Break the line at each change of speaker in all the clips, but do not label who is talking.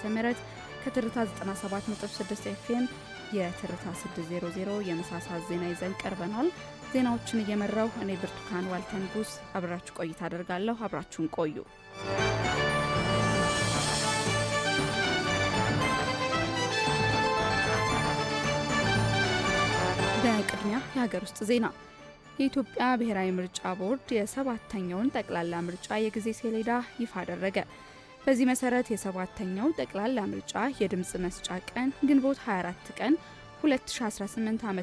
ዓ.ም ከትርታ 97.6 FM የትርታ 600 የመሳሳ ዜና ይዘን ቀርበናል። ዜናዎችን እየመራው እኔ ብርቱካን ዋልተንጉስ አብራችሁ ቆይታ አደርጋለሁ። አብራችሁን ቆዩ። በቅድሚያ የሀገር ውስጥ ዜና። የኢትዮጵያ ብሔራዊ ምርጫ ቦርድ የ7ኛውን ጠቅላላ ምርጫ የጊዜ ሰሌዳ ይፋ አደረገ። በዚህ መሰረት የ7ኛው ጠቅላላ ምርጫ የድምጽ መስጫ ቀን ግንቦት 24 ቀን 2018 ዓ.ም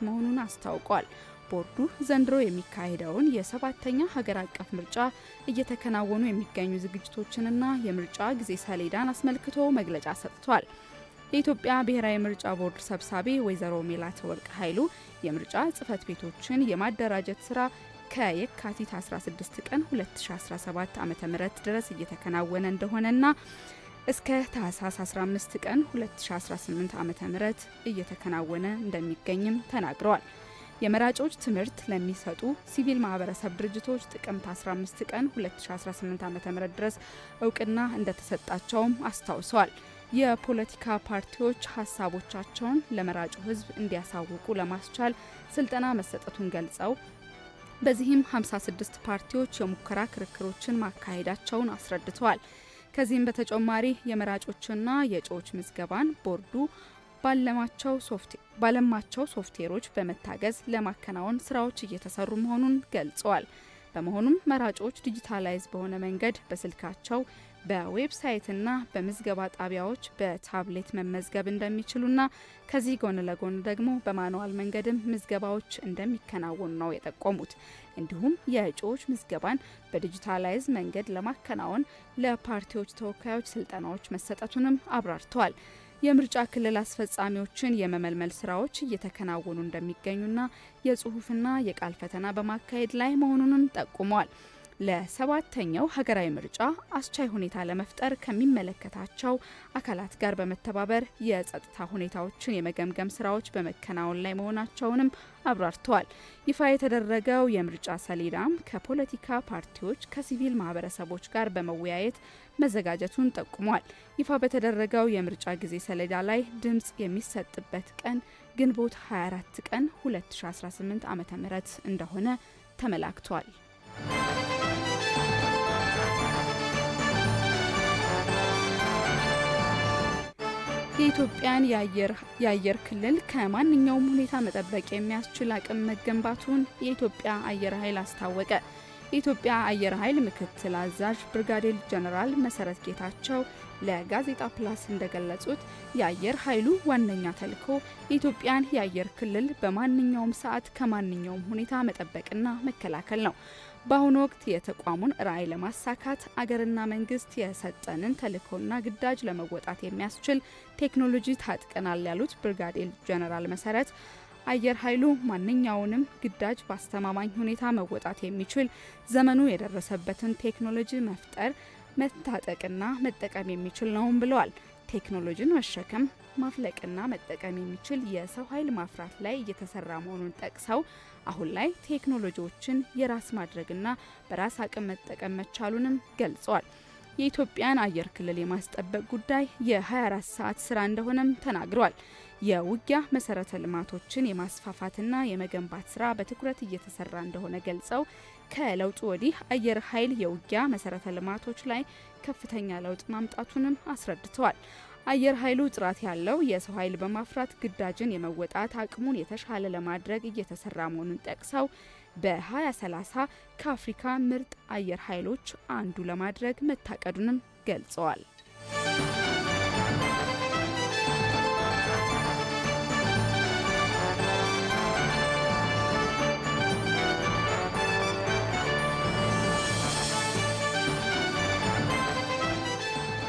መሆኑን አስታውቋል። ቦርዱ ዘንድሮ የሚካሄደውን የ7ኛ ሀገር አቀፍ ምርጫ እየተከናወኑ የሚገኙ ዝግጅቶችንና የምርጫ ጊዜ ሰሌዳን አስመልክቶ መግለጫ ሰጥቷል። የኢትዮጵያ ብሔራዊ ምርጫ ቦርድ ሰብሳቢ ወይዘሮ ሜላትወርቅ ኃይሉ የምርጫ ጽህፈት ቤቶችን የማደራጀት ስራ ከየካቲት 16 ቀን 2017 ዓ.ም ድረስ እየተከናወነ እንደሆነና እስከ ታህሳስ 15 ቀን 2018 ዓ.ም እየተከናወነ እንደሚገኝም ተናግረዋል። የመራጮች ትምህርት ለሚሰጡ ሲቪል ማህበረሰብ ድርጅቶች ጥቅምት 15 ቀን 2018 ዓ.ም ድረስ እውቅና እንደተሰጣቸውም አስታውሰዋል። የፖለቲካ ፓርቲዎች ሀሳቦቻቸውን ለመራጩ ህዝብ እንዲያሳውቁ ለማስቻል ስልጠና መሰጠቱን ገልጸው በዚህም 56 ፓርቲዎች የሙከራ ክርክሮችን ማካሄዳቸውን አስረድተዋል። ከዚህም በተጨማሪ የመራጮችና የእጩዎች ምዝገባን ቦርዱ ባለማቸው ሶፍትዌሮች በመታገዝ ለማከናወን ስራዎች እየተሰሩ መሆኑን ገልጸዋል። በመሆኑም መራጮች ዲጂታላይዝ በሆነ መንገድ በስልካቸው በዌብሳይትና በምዝገባ ጣቢያዎች በታብሌት መመዝገብ እንደሚችሉና ከዚህ ጎን ለጎን ደግሞ በማኑዋል መንገድም ምዝገባዎች እንደሚከናወኑ ነው የጠቆሙት። እንዲሁም የእጩዎች ምዝገባን በዲጂታላይዝ መንገድ ለማከናወን ለፓርቲዎች ተወካዮች ስልጠናዎች መሰጠቱንም አብራርተዋል። የምርጫ ክልል አስፈጻሚዎችን የመመልመል ስራዎች እየተከናወኑ እንደሚገኙና የጽሁፍና የቃል ፈተና በማካሄድ ላይ መሆኑንም ጠቁመዋል። ለ7ኛው ሀገራዊ ምርጫ አስቻይ ሁኔታ ለመፍጠር ከሚመለከታቸው አካላት ጋር በመተባበር የጸጥታ ሁኔታዎችን የመገምገም ስራዎች በመከናወን ላይ መሆናቸውንም አብራርተዋል። ይፋ የተደረገው የምርጫ ሰሌዳም ከፖለቲካ ፓርቲዎች ከሲቪል ማህበረሰቦች ጋር በመወያየት መዘጋጀቱን ጠቁሟል። ይፋ በተደረገው የምርጫ ጊዜ ሰሌዳ ላይ ድምጽ የሚሰጥበት ቀን ግንቦት 24 ቀን 2018 ዓ.ም እንደሆነ ተመላክቷል። የኢትዮጵያን የአየር ክልል ከማንኛውም ሁኔታ መጠበቅ የሚያስችል አቅም መገንባቱን የኢትዮጵያ አየር ኃይል አስታወቀ። የኢትዮጵያ አየር ኃይል ምክትል አዛዥ ብርጋዴር ጀነራል መሰረት ጌታቸው ለጋዜጣ ፕላስ እንደገለጹት የአየር ኃይሉ ዋነኛ ተልዕኮ የኢትዮጵያን የአየር ክልል በማንኛውም ሰዓት ከማንኛውም ሁኔታ መጠበቅና መከላከል ነው። በአሁኑ ወቅት የተቋሙን ራዕይ ለማሳካት አገርና መንግስት የሰጠንን ተልዕኮና ግዳጅ ለመወጣት የሚያስችል ቴክኖሎጂ ታጥቀናል ያሉት ብርጋዴር ጀነራል መሰረት አየር ኃይሉ ማንኛውንም ግዳጅ በአስተማማኝ ሁኔታ መወጣት የሚችል ዘመኑ የደረሰበትን ቴክኖሎጂ መፍጠር፣ መታጠቅና መጠቀም የሚችል ነውም ብለዋል። ቴክኖሎጂን መሸከም፣ ማፍለቅና መጠቀም የሚችል የሰው ኃይል ማፍራት ላይ እየተሰራ መሆኑን ጠቅሰው አሁን ላይ ቴክኖሎጂዎችን የራስ ማድረግና በራስ አቅም መጠቀም መቻሉንም ገልጸዋል። የኢትዮጵያን አየር ክልል የማስጠበቅ ጉዳይ የ24 ሰዓት ስራ እንደሆነም ተናግረዋል። የውጊያ መሰረተ ልማቶችን የማስፋፋትና የመገንባት ስራ በትኩረት እየተሰራ እንደሆነ ገልጸው ከለውጡ ወዲህ አየር ኃይል የውጊያ መሰረተ ልማቶች ላይ ከፍተኛ ለውጥ ማምጣቱንም አስረድተዋል። አየር ኃይሉ ጥራት ያለው የሰው ኃይል በማፍራት ግዳጅን የመወጣት አቅሙን የተሻለ ለማድረግ እየተሰራ መሆኑን ጠቅሰው በ2030 ከአፍሪካ ምርጥ አየር ኃይሎች አንዱ ለማድረግ መታቀዱንም ገልጸዋል።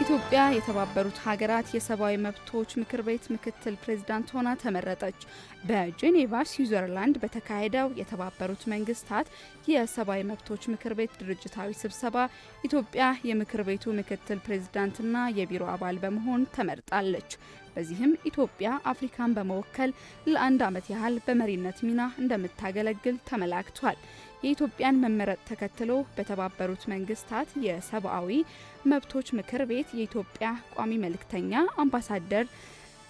ኢትዮጵያ የተባበሩት ሀገራት የሰብአዊ መብቶች ምክር ቤት ምክትል ፕሬዝዳንት ሆና ተመረጠች። በጄኔቫ ስዊዘርላንድ በተካሄደው የተባበሩት መንግስታት የሰብአዊ መብቶች ምክር ቤት ድርጅታዊ ስብሰባ ኢትዮጵያ የምክር ቤቱ ምክትል ፕሬዝዳንትና የቢሮ አባል በመሆን ተመርጣለች። በዚህም ኢትዮጵያ አፍሪካን በመወከል ለ1 ዓመት ያህል በመሪነት ሚና እንደምታገለግል ተመላክቷል። የኢትዮጵያን መመረጥ ተከትሎ በተባበሩት መንግስታት የሰብአዊ መብቶች ምክር ቤት የኢትዮጵያ ቋሚ መልእክተኛ አምባሳደር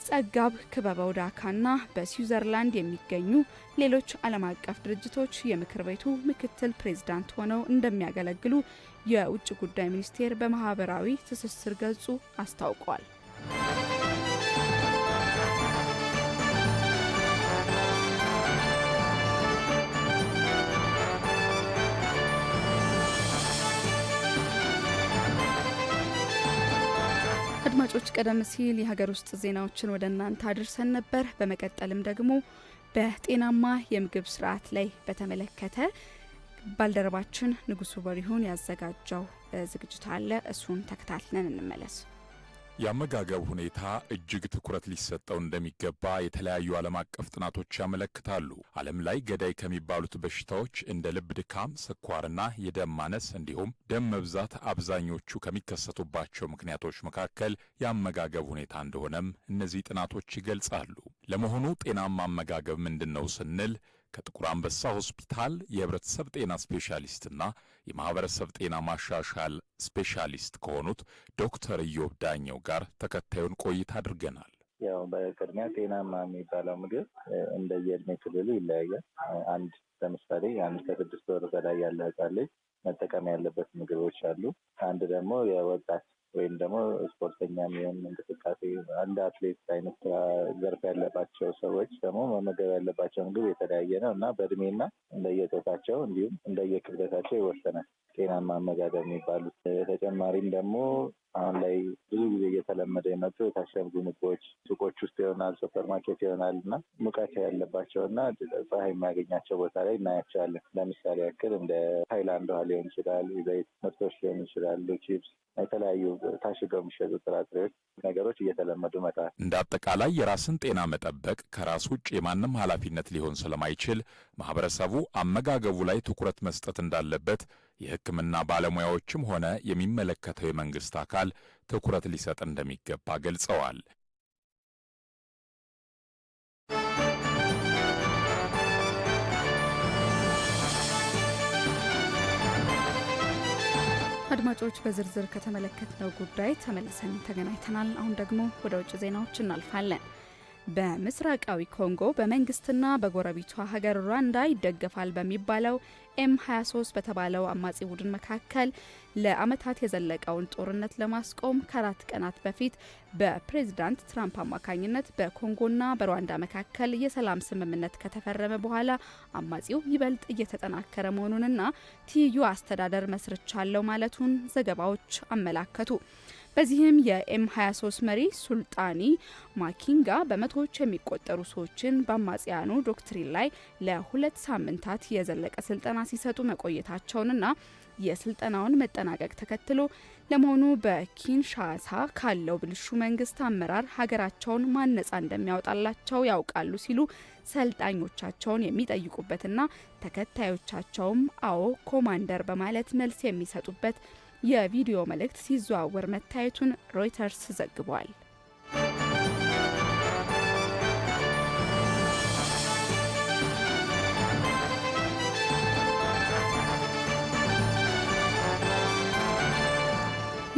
ጸጋብ ክበበው ዳካና በስዊዘርላንድ የሚገኙ ሌሎች ዓለም አቀፍ ድርጅቶች የምክር ቤቱ ምክትል ፕሬዝዳንት ሆነው እንደሚያገለግሉ የውጭ ጉዳይ ሚኒስቴር በማህበራዊ ትስስር ገጹ አስታውቋል። አድማጮች ቀደም ሲል የሀገር ውስጥ ዜናዎችን ወደ እናንተ አድርሰን ነበር። በመቀጠልም ደግሞ በጤናማ የምግብ ስርዓት ላይ በተመለከተ ባልደረባችን ንጉሱ በሪሁን ያዘጋጀው ዝግጅት አለ። እሱን ተከታትለን እንመለስ።
የአመጋገብ ሁኔታ እጅግ ትኩረት ሊሰጠው እንደሚገባ የተለያዩ ዓለም አቀፍ ጥናቶች ያመለክታሉ። ዓለም ላይ ገዳይ ከሚባሉት በሽታዎች እንደ ልብ ድካም፣ ስኳርና የደም ማነስ እንዲሁም ደም መብዛት አብዛኞቹ ከሚከሰቱባቸው ምክንያቶች መካከል የአመጋገብ ሁኔታ እንደሆነም እነዚህ ጥናቶች ይገልጻሉ። ለመሆኑ ጤናማ አመጋገብ ምንድነው ስንል ከጥቁር አንበሳ ሆስፒታል የህብረተሰብ ጤና ስፔሻሊስትና የማህበረሰብ ጤና ማሻሻል ስፔሻሊስት ከሆኑት ዶክተር ኢዮብ ዳኘው ጋር ተከታዩን ቆይታ አድርገናል።
ያው በቅድሚያ ጤናማ የሚባለው ምግብ እንደየእድሜ ክልሉ ይለያያል። አንድ ለምሳሌ አንድ ከ6 ወር በላይ ያለ ህጻን ልጅ መጠቀም ያለበት ምግቦች አሉ። አንድ ደግሞ የወጣት ወይም ደግሞ ስፖርተኛ የሚሆን እንቅስቃሴ አንድ አትሌት አይነት ዘርፍ ያለባቸው ሰዎች ደግሞ መመገብ ያለባቸው ምግብ የተለያየ ነው እና በእድሜና እንደየጾታቸው እንዲሁም እንደየክብደታቸው ይወሰናል ጤናማ አመጋገብ የሚባሉት። ተጨማሪም ደግሞ አሁን ላይ ብዙ ጊዜ እየተለመደ የመጡ የታሸጉ ምግቦች ሱቆች ውስጥ ይሆናል፣ ሱፐር ማርኬት ይሆናል እና ሙቀት ያለባቸው እና ፀሐይ የሚያገኛቸው ቦታ ላይ እናያቸዋለን። ለምሳሌ ያክል እንደ ሃይላንድ ውሃ ሊሆን ይችላል፣ የዘይት ምርቶች ሊሆኑ ይችላሉ፣ ቺፕስ፣ የተለያዩ ታሽገው የሚሸጡ ጥራጥሬዎች ነገሮች እየተለመዱ መጣል።
እንደ አጠቃላይ የራስን ጤና መጠበቅ ከራስ ውጭ የማንም ኃላፊነት ሊሆን ስለማይችል ማህበረሰቡ አመጋገቡ ላይ ትኩረት መስጠት እንዳለበት የሕክምና ባለሙያዎችም ሆነ የሚመለከተው የመንግስት አካል ትኩረት ሊሰጥ እንደሚገባ ገልጸዋል።
አድማጮች በዝርዝር ከተመለከትነው ጉዳይ ተመልሰን ተገናኝተናል። አሁን ደግሞ ወደ ውጭ ዜናዎች እናልፋለን። በምስራቃዊ ኮንጎ በመንግስትና በጎረቤቷ ሀገር ሩዋንዳ ይደገፋል በሚባለው M23 በተባለው አማጺ ቡድን መካከል ለአመታት የዘለቀውን ጦርነት ለማስቆም ከ4 ቀናት በፊት በፕሬዝዳንት ትራምፕ አማካኝነት በኮንጎና በሩዋንዳ መካከል የሰላም ስምምነት ከተፈረመ በኋላ አማጺው ይበልጥ እየተጠናከረ መሆኑንና ትይዩ አስተዳደር መስርቻለሁ ማለቱን ዘገባዎች አመላከቱ። በዚህም የM23 መሪ ሱልጣኒ ማኪንጋ በመቶዎች የሚቆጠሩ ሰዎችን በአማጽያኑ ዶክትሪን ላይ ለ2 ሳምንታት የዘለቀ ስልጠና ሲሰጡ መቆየታቸውንና የስልጠናውን መጠናቀቅ ተከትሎ ለመሆኑ በኪንሻሳ ካለው ብልሹ መንግስት አመራር ሀገራቸውን ማን ነጻ እንደሚያወጣላቸው ያውቃሉ ሲሉ ሰልጣኞቻቸውን የሚጠይቁበትና ተከታዮቻቸውም አዎ ኮማንደር በማለት መልስ የሚሰጡበት የቪዲዮ መልእክት ሲዘዋወር መታየቱን ሮይተርስ ዘግቧል።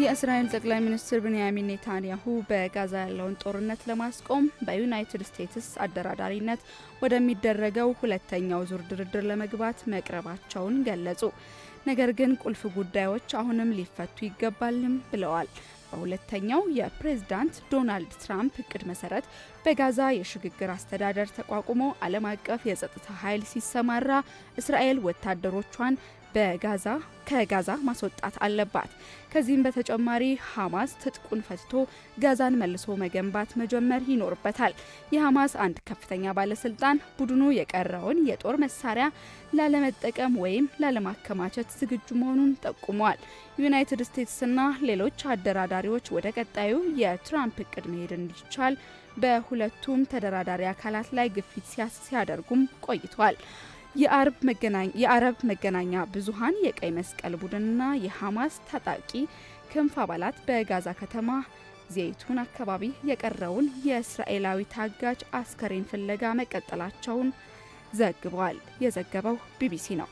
የእስራኤል ጠቅላይ ሚኒስትር ቤንያሚን ኔታንያሁ በጋዛ ያለውን ጦርነት ለማስቆም በዩናይትድ ስቴትስ አደራዳሪነት ወደሚደረገው ሁለተኛው ዙር ድርድር ለመግባት መቅረባቸውን ገለጹ። ነገር ግን ቁልፍ ጉዳዮች አሁንም ሊፈቱ ይገባልም ብለዋል። በሁለተኛው የፕሬዝዳንት ዶናልድ ትራምፕ እቅድ መሰረት በጋዛ የሽግግር አስተዳደር ተቋቁሞ ዓለም አቀፍ የጸጥታ ኃይል ሲሰማራ እስራኤል ወታደሮቿን ከጋዛ ማስወጣት አለባት። ከዚህም በተጨማሪ ሐማስ ትጥቁን ፈትቶ ጋዛን መልሶ መገንባት መጀመር ይኖርበታል። የሐማስ አንድ ከፍተኛ ባለስልጣን ቡድኑ የቀረውን የጦር መሳሪያ ላለመጠቀም ወይም ላለማከማቸት ዝግጁ መሆኑን ጠቁመዋል። ዩናይትድ ስቴትስና ሌሎች አደራዳሪዎች ወደ ቀጣዩ የትራምፕ እቅድ መሄድ እንዲቻል በሁለቱም ተደራዳሪ አካላት ላይ ግፊት ሲያደርጉም ቆይቷል። የአረብ መገናኛ ብዙሃን የቀይ መስቀል ቡድንና የሐማስ ታጣቂ ክንፍ አባላት በጋዛ ከተማ ዘይቱን አካባቢ የቀረውን የእስራኤላዊ ታጋች አስከሬን ፍለጋ መቀጠላቸውን ዘግቧል። የዘገበው ቢቢሲ ነው።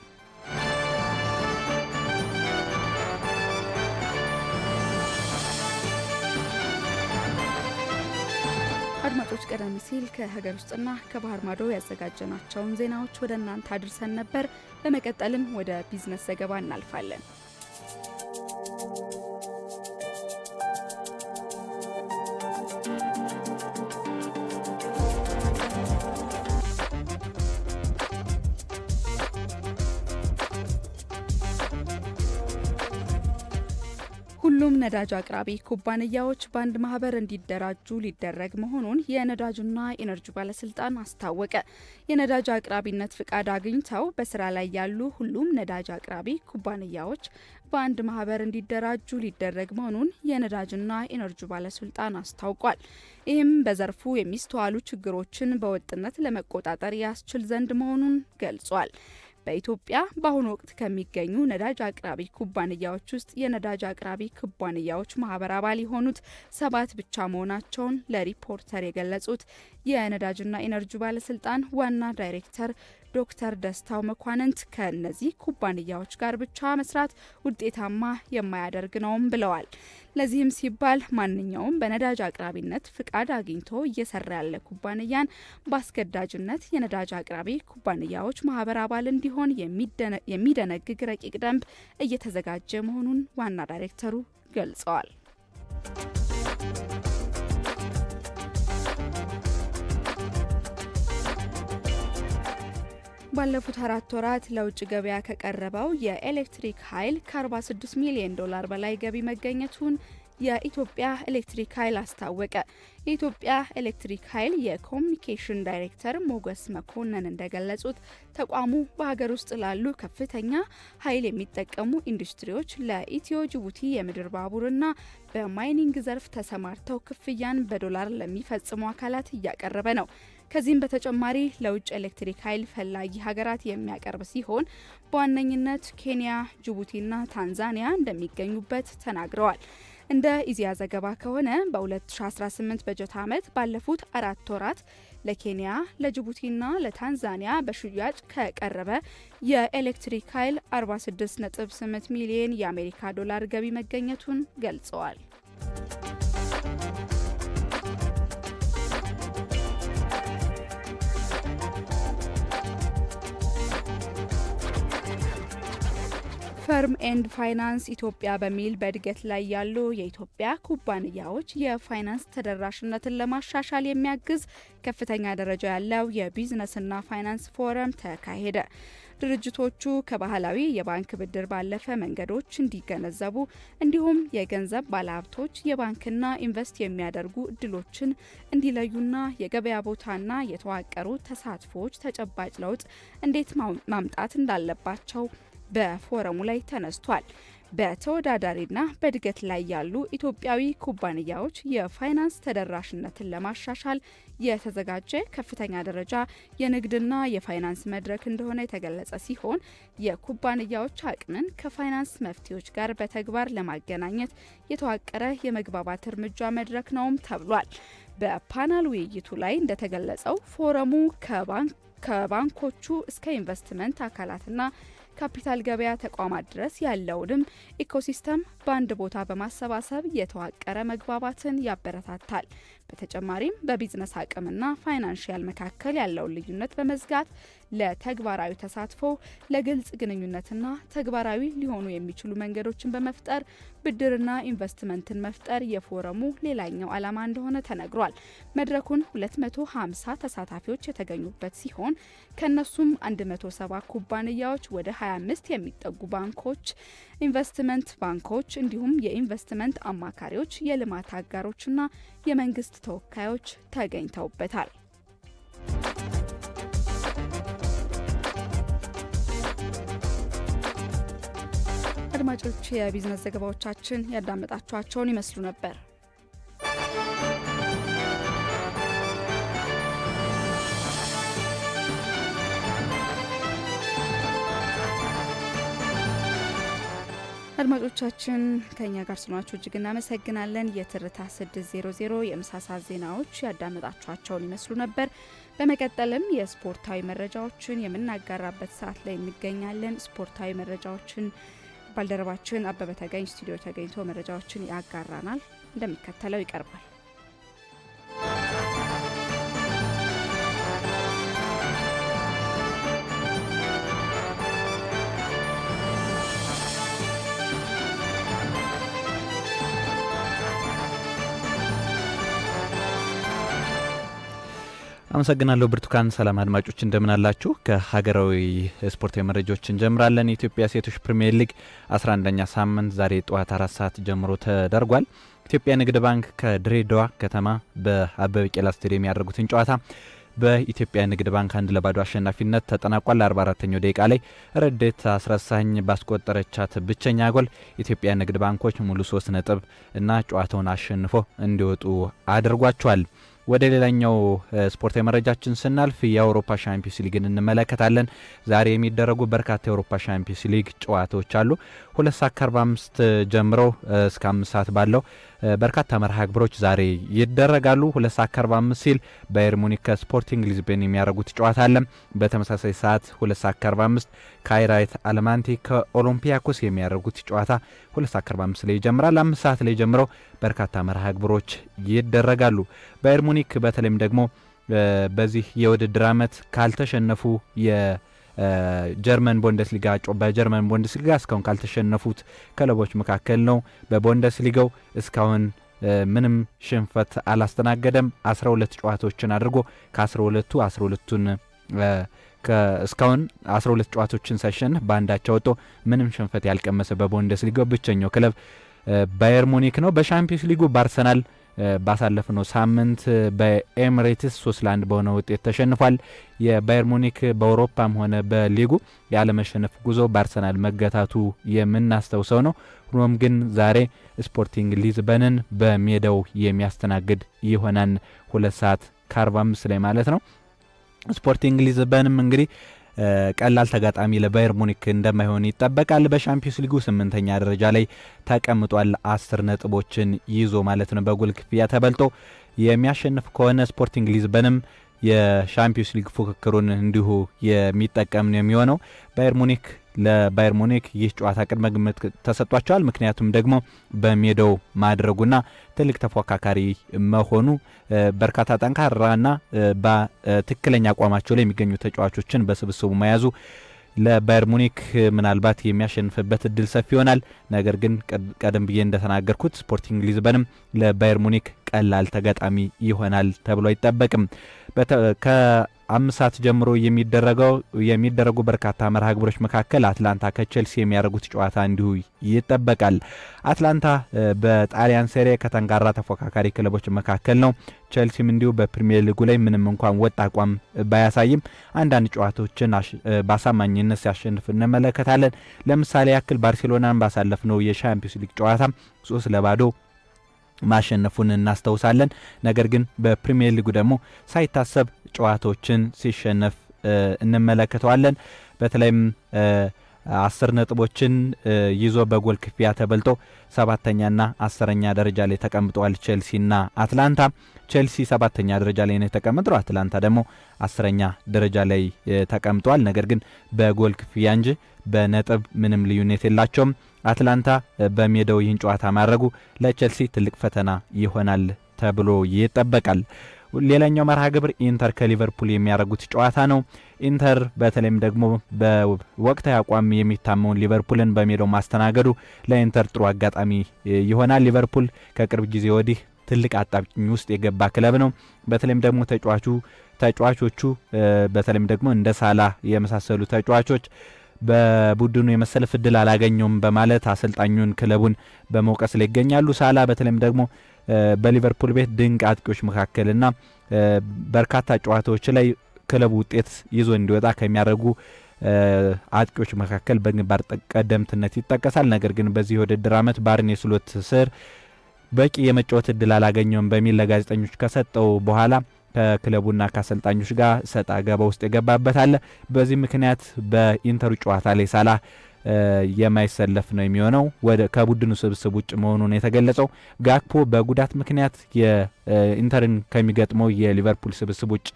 አድማጮች ቀደም ሲል ከሀገር ውስጥና ከባህር ማዶ ያዘጋጀናቸውን ዜናዎች ወደ እናንተ አድርሰን ነበር። በመቀጠልም ወደ ቢዝነስ ዘገባ እናልፋለን። ሁሉም ነዳጅ አቅራቢ ኩባንያዎች በአንድ ማህበር እንዲደራጁ ሊደረግ መሆኑን የነዳጅና ኢነርጂ ባለስልጣን አስታወቀ። የነዳጅ አቅራቢነት ፍቃድ አግኝተው በስራ ላይ ያሉ ሁሉም ነዳጅ አቅራቢ ኩባንያዎች በአንድ ማህበር እንዲደራጁ ሊደረግ መሆኑን የነዳጅና ኢነርጂ ባለስልጣን አስታውቋል። ይህም በዘርፉ የሚስተዋሉ ችግሮችን በወጥነት ለመቆጣጠር ያስችል ዘንድ መሆኑን ገልጿል። በኢትዮጵያ በአሁኑ ወቅት ከሚገኙ ነዳጅ አቅራቢ ኩባንያዎች ውስጥ የነዳጅ አቅራቢ ኩባንያዎች ማህበር አባል የሆኑት 7 ብቻ መሆናቸውን ለሪፖርተር የገለጹት የነዳጅና ኢነርጂ ባለስልጣን ዋና ዳይሬክተር ዶክተር ደስታው መኳንንት ከነዚህ ኩባንያዎች ጋር ብቻ መስራት ውጤታማ የማያደርግ ነውም ብለዋል። ለዚህም ሲባል ማንኛውም በነዳጅ አቅራቢነት ፍቃድ አግኝቶ እየሰራ ያለ ኩባንያን በአስገዳጅነት የነዳጅ አቅራቢ ኩባንያዎች ማህበር አባል እንዲሆን የሚደነግግ ረቂቅ ደንብ እየተዘጋጀ መሆኑን ዋና ዳይሬክተሩ ገልጸዋል። ባለፉት 4 ወራት ለውጭ ገበያ ከቀረበው የኤሌክትሪክ ኃይል ከ46 ሚሊዮን ዶላር በላይ ገቢ መገኘቱን የኢትዮጵያ ኤሌክትሪክ ኃይል አስታወቀ። የኢትዮጵያ ኤሌክትሪክ ኃይል የኮሚኒኬሽን ዳይሬክተር ሞገስ መኮንን እንደገለጹት ተቋሙ በሀገር ውስጥ ላሉ ከፍተኛ ኃይል የሚጠቀሙ ኢንዱስትሪዎች ለኢትዮ ጅቡቲ የምድር ባቡርና በማይኒንግ ዘርፍ ተሰማርተው ክፍያን በዶላር ለሚፈጽሙ አካላት እያቀረበ ነው። ከዚህም በተጨማሪ ለውጭ ኤሌክትሪክ ኃይል ፈላጊ ሀገራት የሚያቀርብ ሲሆን በዋነኝነት ኬንያ፣ ጅቡቲና ታንዛኒያ እንደሚገኙበት ተናግረዋል። እንደ ኢዜአ ዘገባ ከሆነ በ2018 በጀት ዓመት ባለፉት 4 ወራት ለኬንያ፣ ለጅቡቲና ለታንዛኒያ በሽያጭ ከቀረበ የኤሌክትሪክ ኃይል 46.8 ሚሊዮን የአሜሪካ ዶላር ገቢ መገኘቱን ገልጸዋል። ፈርም ኤንድ ፋይናንስ ኢትዮጵያ በሚል በእድገት ላይ ያሉ የኢትዮጵያ ኩባንያዎች የፋይናንስ ተደራሽነትን ለማሻሻል የሚያግዝ ከፍተኛ ደረጃ ያለው የቢዝነስና ፋይናንስ ፎረም ተካሄደ። ድርጅቶቹ ከባህላዊ የባንክ ብድር ባለፈ መንገዶች እንዲገነዘቡ እንዲሁም የገንዘብ ባለሀብቶች የባንክና ኢንቨስት የሚያደርጉ እድሎችን እንዲለዩና የገበያ ቦታና የተዋቀሩ ተሳትፎዎች ተጨባጭ ለውጥ እንዴት ማምጣት እንዳለባቸው በፎረሙ ላይ ተነስቷል። በተወዳዳሪና በእድገት ላይ ያሉ ኢትዮጵያዊ ኩባንያዎች የፋይናንስ ተደራሽነትን ለማሻሻል የተዘጋጀ ከፍተኛ ደረጃ የንግድና የፋይናንስ መድረክ እንደሆነ የተገለጸ ሲሆን የኩባንያዎች አቅምን ከፋይናንስ መፍትሄዎች ጋር በተግባር ለማገናኘት የተዋቀረ የመግባባት እርምጃ መድረክ ነውም ተብሏል። በፓናል ውይይቱ ላይ እንደተገለጸው ፎረሙ ከባንኮቹ እስከ ኢንቨስትመንት አካላትና ካፒታል ገበያ ተቋማት ድረስ ያለውንም ኢኮሲስተም በአንድ ቦታ በማሰባሰብ የተዋቀረ መግባባትን ያበረታታል። በተጨማሪም በቢዝነስ አቅምና ፋይናንሻል መካከል ያለውን ልዩነት በመዝጋት ለተግባራዊ ተሳትፎ፣ ለግልጽ ግንኙነትና ተግባራዊ ሊሆኑ የሚችሉ መንገዶችን በመፍጠር ብድርና ኢንቨስትመንትን መፍጠር የፎረሙ ሌላኛው ዓላማ እንደሆነ ተነግሯል። መድረኩን 250 ተሳታፊዎች የተገኙበት ሲሆን ከነሱም 170 ኩባንያዎች፣ ወደ 25 የሚጠጉ ባንኮች፣ ኢንቨስትመንት ባንኮች እንዲሁም የኢንቨስትመንት አማካሪዎች፣ የልማት አጋሮችና የመንግስት ተወካዮች ተገኝተውበታል። አድማጮች የቢዝነስ ዘገባዎቻችን ያዳመጣችኋቸውን ይመስሉ ነበር። አድማጮቻችን ከኛ ጋር ስለሆናችሁ እጅግ እናመሰግናለን። የትርታ 600 የምሳሳ ዜናዎች ያዳመጣችኋቸውን ይመስሉ ነበር። በመቀጠልም የስፖርታዊ መረጃዎችን የምናጋራበት ሰዓት ላይ እንገኛለን። ስፖርታዊ መረጃዎችን ባልደረባችን አበበ ተገኝ ስቱዲዮ ተገኝቶ መረጃዎችን ያጋራናል። እንደሚከተለው ይቀርባል።
አመሰግናለሁ ብርቱካን። ሰላም አድማጮች እንደምን አላችሁ? ከሀገራዊ ስፖርታዊ መረጃዎች እንጀምራለን። የኢትዮጵያ ሴቶች ፕሪሚየር ሊግ 11ኛ ሳምንት ዛሬ ጠዋት 4 ሰዓት ጀምሮ ተደርጓል። ኢትዮጵያ ንግድ ባንክ ከድሬዳዋ ከተማ በአበበ ቢቂላ ስታዲየም ያደረጉትን ጨዋታ በኢትዮጵያ ንግድ ባንክ 1-0 አሸናፊነት ተጠናቋል። 44ኛው ደቂቃ ላይ ረዴት አስረሳኝ ባስቆጠረቻት ብቸኛ ጎል ኢትዮጵያ ንግድ ባንኮች ሙሉ 3 ነጥብ እና ጨዋታውን አሸንፎ እንዲወጡ አድርጓቸዋል። ወደ ሌላኛው ስፖርታዊ መረጃችን ስናልፍ የአውሮፓ ሻምፒዮንስ ሊግን እንመለከታለን። ዛሬ የሚደረጉ በርካታ የአውሮፓ ሻምፒዮንስ ሊግ ጨዋታዎች አሉ። 2:45 ጀምሮ እስከ 5 ሰዓት ባለው በርካታ መርሃ ግብሮች ዛሬ ይደረጋሉ። 2:45 ሲል ባየር ሙኒክ ከስፖርቲንግ ሊዝበን የሚያደርጉት ጨዋታ አለ። በተመሳሳይ ሰዓት 2:45 ካይራት አልማንቲ ከኦሎምፒያኮስ የሚያደርጉት ጨዋታ 2:45 ላይ ይጀምራል። 5 ሰዓት ላይ ጀምሮ በርካታ መርሃ ግብሮች ይደረጋሉ። ባየር ሙኒክ በተለይም ደግሞ በዚህ የውድድር ዓመት ካልተሸነፉ የጀርመን ቡንደስሊጋ በጀርመን ቡንደስሊጋ እስካሁን ካልተሸነፉት ክለቦች መካከል ነው። በቡንደስሊጋው እስካሁን ምንም ሽንፈት አላስተናገደም። 12 ጨዋታዎችን አድርጎ ከ12ቱ 12ቱን እስካሁን 12 ጨዋታዎችን ሳይሸንፍ በአንዳቸው ወጥቶ ምንም ሽንፈት ያልቀመሰ በቡንደስሊጋው ብቸኛው ክለብ ባየር ሙኒክ ነው። በሻምፒዮንስ ሊጉ በአርሰናል ባሳለፍነው ሳምንት በኤሚሬትስ 3-1 በሆነ ውጤት ተሸንፏል። የባየር ሙኒክ በአውሮፓም ሆነ በሊጉ ያለመሸነፍ ጉዞ በአርሰናል መገታቱ የምናስተውሰው ነው። ሆኖም ግን ዛሬ ስፖርቲንግ ሊዝበንን በሜዳው የሚያስተናግድ ይሆናል 2:45 ላይ ማለት ነው። ስፖርቲንግ ሊዝበንም እንግዲህ ቀላል ተጋጣሚ ለባየር ሙኒክ እንደማይሆን ይጠበቃል። በሻምፒዮንስ ሊጉ 8ኛ ደረጃ ላይ ተቀምጧል 10 ነጥቦችን ይዞ ማለት ነው። በጎል ክፍያ ተበልጦ የሚያሸንፍ ከሆነ ስፖርቲንግ ሊዝበንም የሻምፒዮንስ ሊግ ፉክክሩን እንዲሁ የሚጠቀም ነው የሚሆነው። ለባየር ሙኒክ ይህ ጨዋታ ቅድመ ግምት ተሰጥቷቸዋል። ምክንያቱም ደግሞ በሜዳው ማድረጉና ትልቅ ተፎካካሪ መሆኑ በርካታ ጠንካራና በትክክለኛ አቋማቸው ላይ የሚገኙ ተጫዋቾችን በስብስቡ መያዙ ለባየር ሙኒክ ምናልባት የሚያሸንፍበት እድል ሰፊ ይሆናል። ነገር ግን ቀደም ብዬ እንደተናገርኩት ስፖርቲንግ ሊዝበንም ለባየር ሙኒክ ቀላል ተጋጣሚ ይሆናል ተብሎ አይጠበቅም። ከ5 ሰዓት ጀምሮ የሚደረጉ በርካታ መርሃ ግብሮች መካከል አትላንታ ከቼልሲ የሚያደርጉት ጨዋታ እንዲሁ ይጠበቃል። አትላንታ በጣሊያን ሴሪ ከጠንካራ ተፎካካሪ ክለቦች መካከል ነው። ቼልሲም እንዲሁ በፕሪሚየር ሊጉ ላይ ምንም እንኳን ወጥ አቋም ባያሳይም አንዳንድ ጨዋታዎችን በአሳማኝነት ሲያሸንፍ እንመለከታለን። ለምሳሌ ያክል ባርሴሎናን ባሳለፍነው የሻምፒዮንስ ሊግ ጨዋታ 3-0 ማሸነፉን እናስተውሳለን። ነገር ግን በፕሪሚየር ሊጉ ደግሞ ሳይታሰብ ጨዋታዎችን ሲሸነፍ እንመለከተዋለን። በተለይም 10 ነጥቦችን ይዞ በጎል ክፍያ ተበልጦ 7ኛና 10ኛ ደረጃ ላይ ተቀምጠዋል ቼልሲና አትላንታ። ቼልሲ 7ኛ ደረጃ ላይ ነው የተቀመጠው፣ አትላንታ ደግሞ 10ኛ ደረጃ ላይ ተቀምጠዋል። ነገር ግን በጎል ክፍያ እንጂ በነጥብ ምንም ልዩነት የላቸውም። አትላንታ በሜዳው ይህን ጨዋታ ማድረጉ ለቼልሲ ትልቅ ፈተና ይሆናል ተብሎ ይጠበቃል። ሌላኛው መርሃ ግብር ኢንተር ከሊቨርፑል የሚያደርጉት ጨዋታ ነው። ኢንተር በተለይም ደግሞ በወቅታዊ አቋም የሚታመውን ሊቨርፑልን በሜዳው ማስተናገዱ ለኢንተር ጥሩ አጋጣሚ ይሆናል። ሊቨርፑል ከቅርብ ጊዜ ወዲህ ትልቅ አጣብቂኝ ውስጥ የገባ ክለብ ነው። በተለይም ደግሞ ተጫዋቾቹ በተለይም ደግሞ እንደ ሳላ የመሳሰሉ ተጫዋቾች በቡድኑ የመሰለፍ እድል አላገኘውም በማለት አሰልጣኙን ክለቡን በመውቀስ ላይ ይገኛሉ። ሳላ በተለይም ደግሞ በሊቨርፑል ቤት ድንቅ አጥቂዎች መካከልና በርካታ ጨዋታዎች ላይ ክለቡ ውጤት ይዞ እንዲወጣ ከሚያደርጉ አጥቂዎች መካከል በግንባር ቀደምትነት ይጠቀሳል። ነገር ግን በዚህ የውድድር ዓመት በአርኔ ስሎት ስር በቂ የመጫወት እድል አላገኘውም በሚል ለጋዜጠኞች ከሰጠው በኋላ ከክለቡና ከአሰልጣኞች ጋር ሰጣ ገባ ውስጥ የገባበት አለ። በዚህ ምክንያት በኢንተሩ ጨዋታ ላይ ሳላ የማይሰለፍ ነው የሚሆነው። ከቡድኑ ስብስብ ውጭ መሆኑን የተገለጸው ጋክፖ በጉዳት ምክንያት የኢንተርን ከሚገጥመው የሊቨርፑል ስብስብ ውጭ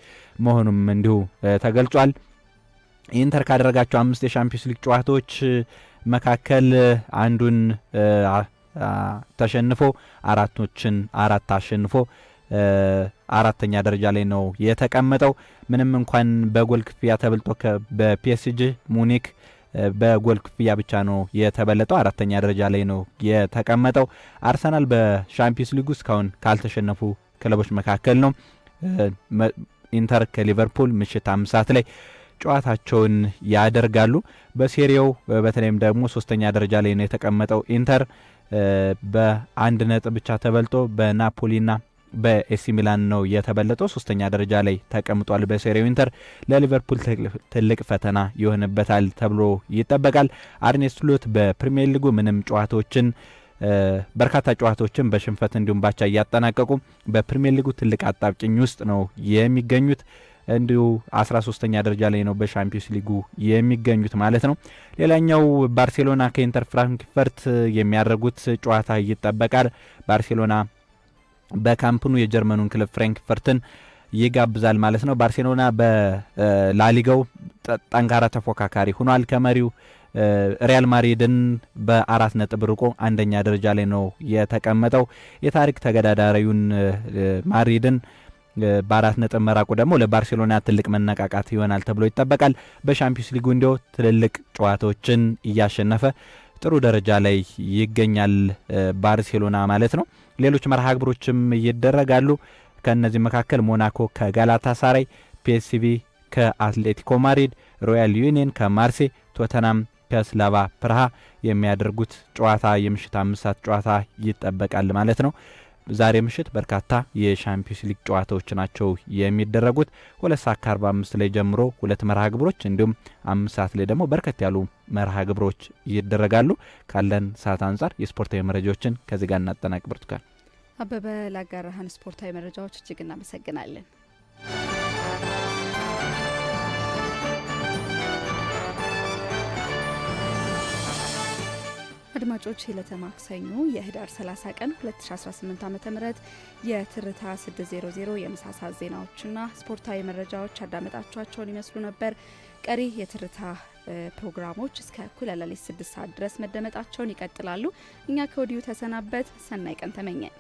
መሆኑም እንዲሁ ተገልጿል። ኢንተር ካደረጋቸው 5 የሻምፒዮንስ ሊግ ጨዋታዎች መካከል አንዱን ተሸንፎ 4 አሸንፎ 4ኛ ደረጃ ላይ ነው የተቀመጠው። ምንም እንኳን በጎል ክፍያ ተበልጦ በፒኤስጂ ሙኒክ በጎል ክፍያ ብቻ ነው የተበለጠው። 4ኛ ደረጃ ላይ ነው የተቀመጠው። አርሰናል በሻምፒዮንስ ሊግ እስካሁን ካልተሸነፉ ክለቦች መካከል ነው። ኢንተር ከሊቨርፑል ምሽት 5 ሰዓት ላይ ጨዋታቸውን ያደርጋሉ። በሴሪያው በተለይም ደግሞ 3ኛ ደረጃ ላይ ነው የተቀመጠው ኢንተር በአንድ ነጥብ ብቻ ተበልጦ በናፖሊና በኤሲ ሚላን ነው የተበለጠው። 3ኛ ደረጃ ላይ ተቀምጧል። በሴሪያው ኢንተር ለሊቨርፑል ትልቅ ፈተና ይሆንበታል ተብሎ ይጠበቃል። አርኔ ስሎት በፕሪሚየር ሊጉ ምንም ጨዋታዎችን በርካታ ጨዋታዎችን በሽንፈት እንዲሁም ባቻ እያጠናቀቁ በፕሪሚየር ሊጉ ትልቅ አጣብቂኝ ውስጥ ነው የሚገኙት። እንዲሁ 13ኛ ደረጃ ላይ ነው በሻምፒዮንስ ሊጉ የሚገኙት ማለት ነው። ሌላኛው ባርሴሎና ከኢንተር ፍራንክፈርት የሚያደርጉት ጨዋታ ይጠበቃል። ባርሴሎና በካምፕኑ የጀርመኑን ክለብ ፍራንክፈርትን ይጋብዛል ማለት ነው። ባርሴሎና በላሊጋው ጠንካራ ተፎካካሪ ሆኗል። ከመሪው ሪያል ማድሪድን በ4 ነጥብ ርቆ 1ኛ ደረጃ ላይ ነው የተቀመጠው። የታሪክ ተገዳዳሪውን ማድሪድን በ4 ነጥብ መራቁ ደግሞ ለባርሴሎና ትልቅ መነቃቃት ይሆናል ተብሎ ይጠበቃል። በሻምፒዮንስ ሊጉ እንዲሁ ትልልቅ ጨዋታዎችን እያሸነፈ ጥሩ ደረጃ ላይ ይገኛል ባርሴሎና ማለት ነው። ሌሎች መርሃ ግብሮችም ይደረጋሉ። ከነዚህ መካከል ሞናኮ ከጋላታሳራይ፣ ፒኤስቪ ከአትሌቲኮ ማድሪድ፣ ሮያል ዩኒየን ከማርሴ፣ ቶተናም ከስላቫ ፕራሃ የሚያደርጉት ጨዋታ የምሽት 5 ሰዓት ጨዋታ ይጠበቃል ማለት ነው። ዛሬ ምሽት በርካታ የሻምፒዮንስ ሊግ ጨዋታዎች ናቸው የሚደረጉት። 2:45 ላይ ጀምሮ 2 መርሃ ግብሮች እንዲሁም 5 ሰዓት ላይ ደግሞ በርከት ያሉ መርሃ ግብሮች ይደረጋሉ። ካለን ሰዓት አንጻር የስፖርታዊ መረጃዎችን ከዚህ ጋር እናጠናቅ። ብርቱካን
አበበ ላጋራህን ስፖርታዊ መረጃዎች እጅግ እናመሰግናለን። አድማጮች የዕለተ ማክሰኞ የህዳር 30 ቀን 2018 ዓ.ም የትርታ 600 የምሳ ሰዓት ዜናዎችና ስፖርታዊ መረጃዎች ያዳመጣችኋቸውን ይመስሉ ነበር። ቀሪ የትርታ ፕሮግራሞች እስከ እኩለ ሌሊት 6 ሰዓት ድረስ መደመጣቸውን ይቀጥላሉ። እኛ ከወዲሁ ተሰናበት። ሰናይ ቀን ተመኘን።